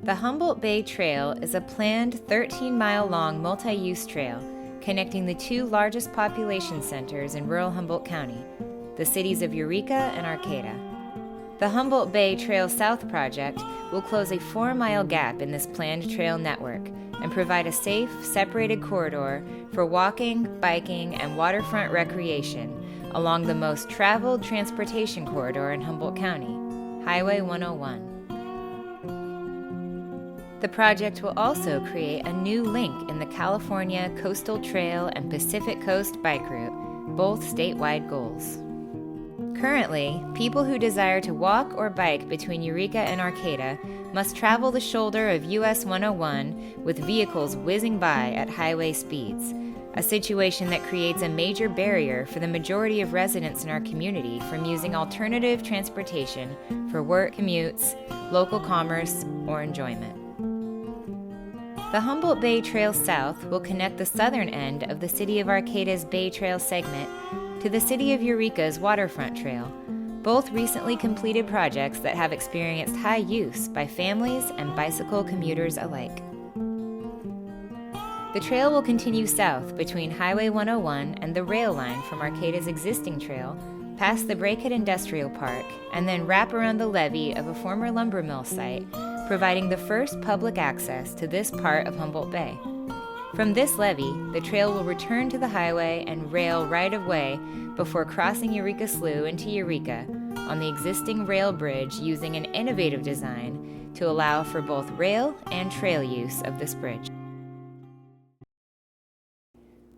The Humboldt Bay Trail is a planned 13-mile-long multi-use trail connecting the two largest population centers in rural Humboldt County, the cities of Eureka and Arcata. The Humboldt Bay Trail South project will close a 4-mile gap in this planned trail network and provide a safe, separated corridor for walking, biking, and waterfront recreation along the most traveled transportation corridor in Humboldt County, Highway 101. The project will also create a new link in the California Coastal Trail and Pacific Coast Bike Route, both statewide goals. Currently, people who desire to walk or bike between Eureka and Arcata must travel the shoulder of US 101 with vehicles whizzing by at highway speeds, a situation that creates a major barrier for the majority of residents in our community from using alternative transportation for work commutes, local commerce, or enjoyment. The Humboldt Bay Trail South will connect the southern end of the City of Arcata's Bay Trail segment to the City of Eureka's Waterfront Trail, both recently completed projects that have experienced high use by families and bicycle commuters alike. The trail will continue south between Highway 101 and the rail line from Arcata's existing trail, past the Brakehead Industrial Park, and then wrap around the levee of a former lumber mill site, providing the first public access to this part of Humboldt Bay. From this levee, the trail will return to the highway and rail right-of-way before crossing Eureka Slough into Eureka on the existing rail bridge using an innovative design to allow for both rail and trail use of this bridge.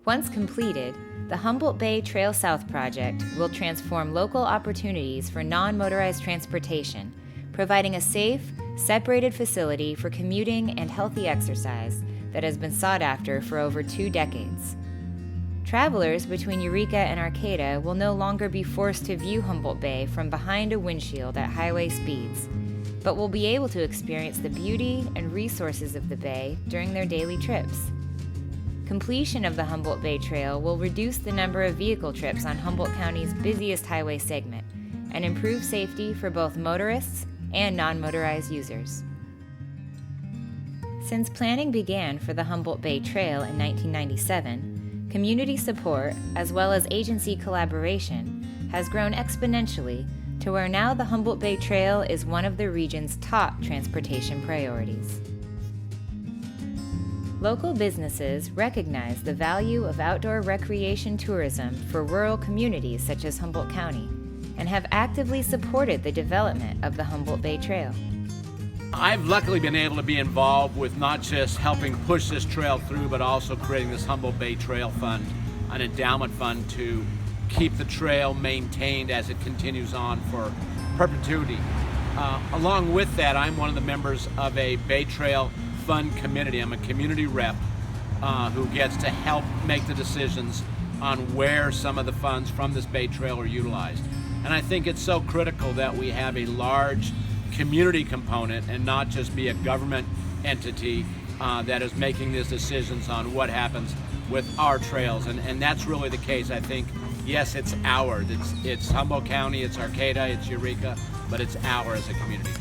Once completed, the Humboldt Bay Trail South project will transform local opportunities for non-motorized transportation, providing a safe, separated facility for commuting and healthy exercise that has been sought after for over 2 decades. Travelers between Eureka and Arcata will no longer be forced to view Humboldt Bay from behind a windshield at highway speeds, but will be able to experience the beauty and resources of the bay during their daily trips. Completion of the Humboldt Bay Trail will reduce the number of vehicle trips on Humboldt County's busiest highway segment and improve safety for both motorists and non-motorized users. Since planning began for the Humboldt Bay Trail in 1997, community support, as well as agency collaboration, has grown exponentially to where now the Humboldt Bay Trail is one of the region's top transportation priorities. Local businesses recognize the value of outdoor recreation tourism for rural communities such as Humboldt County and have actively supported the development of the Humboldt Bay Trail. I've luckily been able to be involved with not just helping push this trail through, but also creating this Humboldt Bay Trail Fund, an endowment fund to keep the trail maintained as it continues on for perpetuity. Along with that, I'm one of the members of a Bay Trail Fund committee. I'm a community rep who gets to help make the decisions on where some of the funds from this Bay Trail are utilized. And I think it's so critical that we have a large community component and not just be a government entity that is making these decisions on what happens with our trails. And that's really the case. I think, yes, it's ours. It's Humboldt County, it's Arcata, it's Eureka, but it's ours as a community.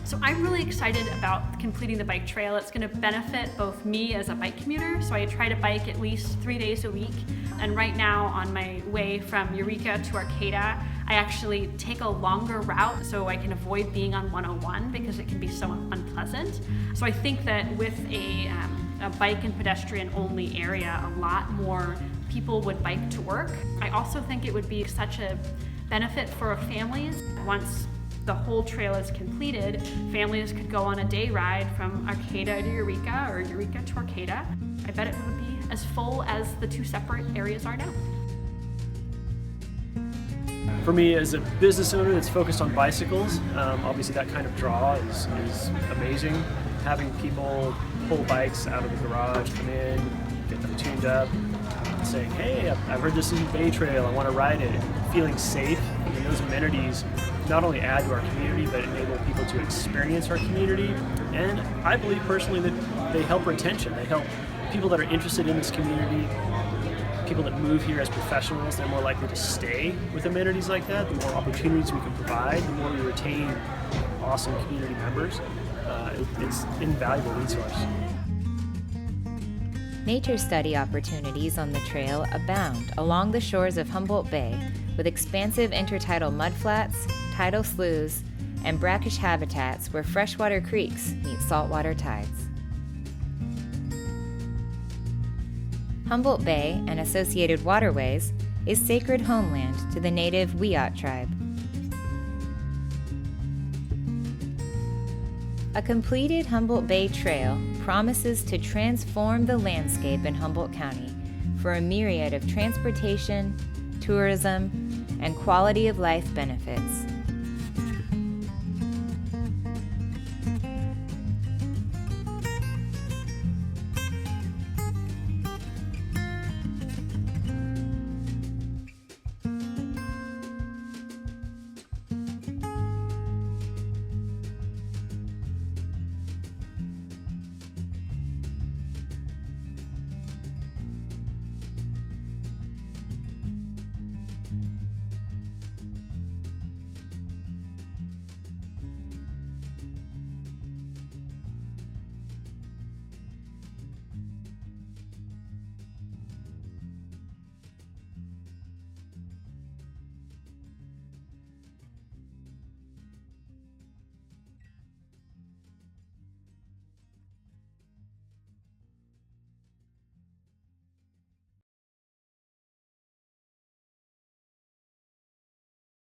So I'm really excited about completing the bike trail. It's going to benefit both me as a bike commuter, so I try to bike at least 3 days a week. And right now on my way from Eureka to Arcata, I actually take a longer route so I can avoid being on 101 because it can be so unpleasant. So I think that with a bike and pedestrian only area, a lot more people would bike to work. I also think it would be such a benefit for families. Once the whole trail is completed, families could go on a day ride from Arcata to Eureka or Eureka to Arcata. I bet it would be as full as the 2 separate areas are now. For me, as a business owner that's focused on bicycles, obviously that kind of draw is amazing. Having people pull bikes out of the garage, come in, get them tuned up, saying, hey, I've heard this is a Bay Trail, I want to ride it, feeling safe. And those amenities not only add to our community, but enable people to experience our community. And I believe personally that they help retention. They help people that are interested in this community people that move here as professionals, they're more likely to stay with amenities like that. The more opportunities we can provide, the more we retain awesome community members. It's an invaluable resource. Nature study opportunities on the trail abound along the shores of Humboldt Bay, with expansive intertidal mudflats, tidal sloughs, and brackish habitats where freshwater creeks meet saltwater tides. Humboldt Bay and associated waterways is sacred homeland to the native Wiyot tribe. A completed Humboldt Bay Trail promises to transform the landscape in Humboldt County for a myriad of transportation, tourism, and quality of life benefits.